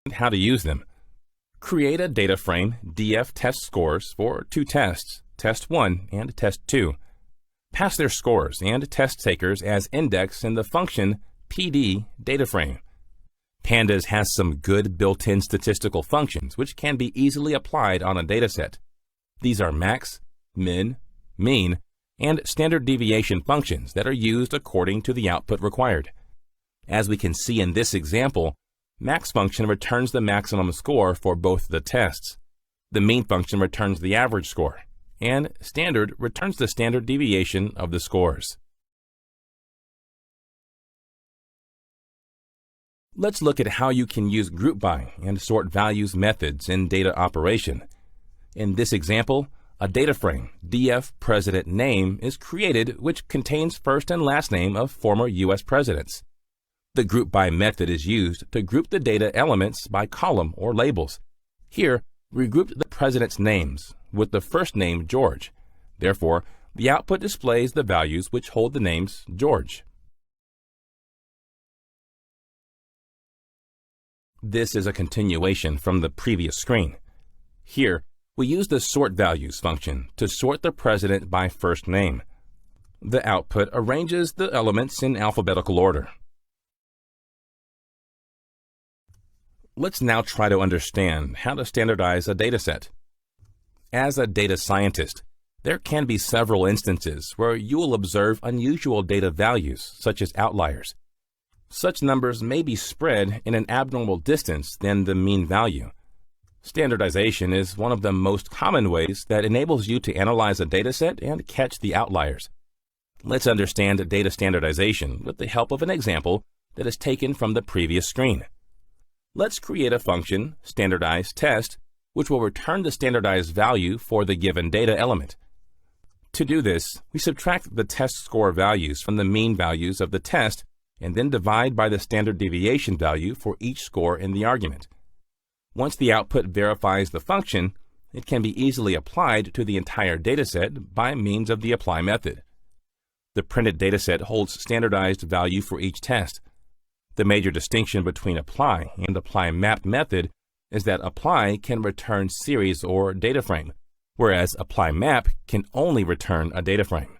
and how to use them. Create a data frame DF test scores for two tests, Test 1 and Test 2. Pass their scores and test takers as index in the function PD data frame. Pandas has some good built-in statistical functions which can be easily applied on a dataset. These are max, min, mean, and standard deviation functions that are used according to the output required. As we can see in this example, max function returns the maximum score for both the tests. The mean function returns the average score, and standard returns the standard deviation of the scores. Let's look at how you can use group by and sort values methods in data operation. In this example, a data frame, DF President Name, is created which contains first and last name of former U.S. presidents. The group by method is used to group the data elements by column or labels. Here, we grouped the president's names with the first name George. Therefore, the output displays the values which hold the names George. This is a continuation from the previous screen. Here, we use the sort values function to sort the president by first name. The output arranges the elements in alphabetical order. Let's now try to understand how to standardize a dataset. As a data scientist, there can be several instances where you will observe unusual data values, such as outliers. Such numbers may be spread in an abnormal distance than the mean value. Standardization is one of the most common ways that enables you to analyze a dataset and catch the outliers. Let's understand data standardization with the help of an example that is taken from the previous screen. Let's create a function, standardized_test, which will return the standardized value for the given data element. To do this, we subtract the test score values from the mean values of the test and then divide by the standard deviation value for each score in the argument. Once the output verifies the function, it can be easily applied to the entire dataset by means of the apply method. The printed dataset holds standardized value for each test. The major distinction between apply and apply map method is that apply can return series or data frame, whereas apply map can only return a data frame.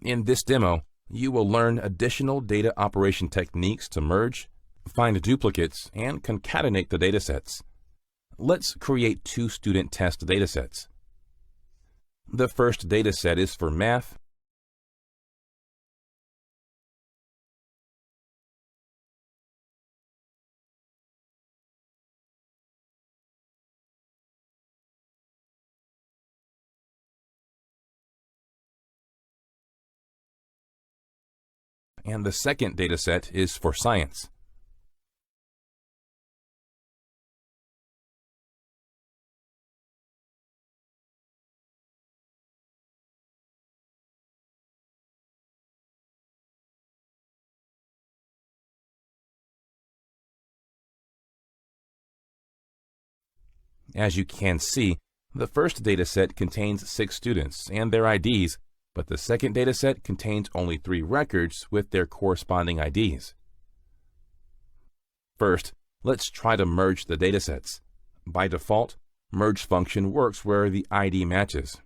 In this demo, you will learn additional data operation techniques to merge, find duplicates, and concatenate the datasets. Let's create two student test datasets. The first dataset is for math, and the second dataset is for science. As you can see, the first dataset contains 6 students and their IDs, but the second dataset contains only 3 records with their corresponding IDs. First, let's try to merge the datasets. By default, merge function works where the ID matches.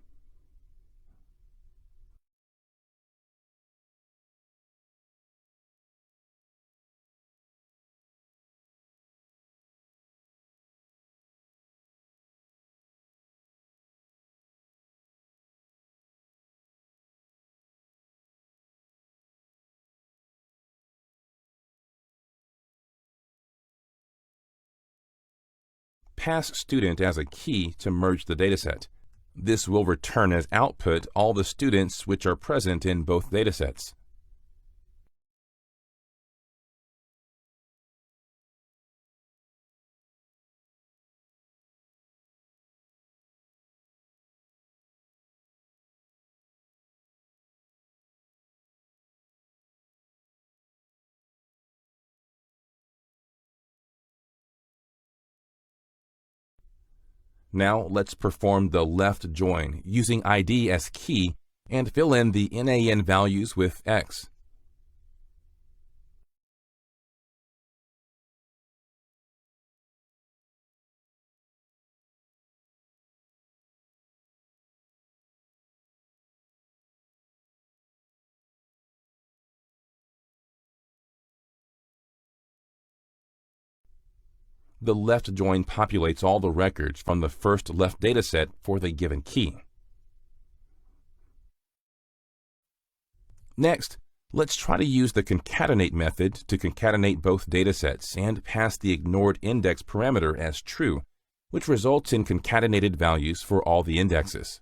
Pass student as a key to merge the dataset. This will return as output all the students which are present in both datasets. Now let's perform the left join using ID as key and fill in the NaN values with X. the left join populates all the records from the first left dataset for the given key. Next, let's try to use the concatenate method to concatenate both datasets and pass the ignored index parameter as true, which results in concatenated values for all the indexes.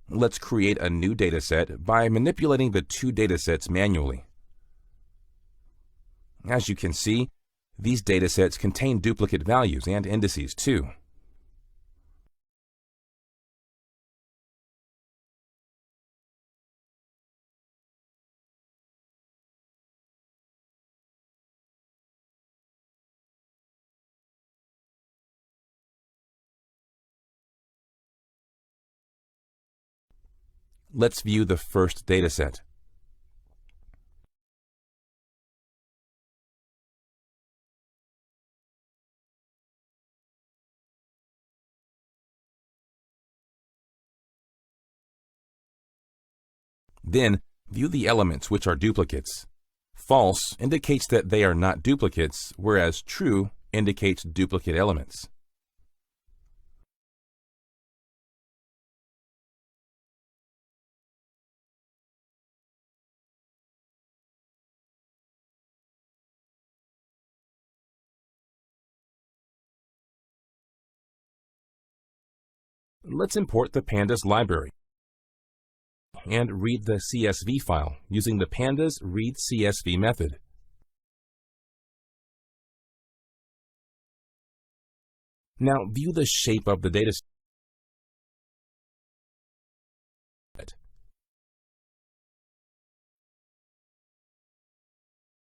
Let's create a new dataset by manipulating the two datasets manually. As you can see, these datasets contain duplicate values and indices too. Let's view the first dataset. Then, view the elements which are duplicates. False indicates that they are not duplicates, whereas true indicates duplicate elements. Let's import the Pandas library and read the CSV file using the Pandas read CSV method. Now view the shape of the dataset.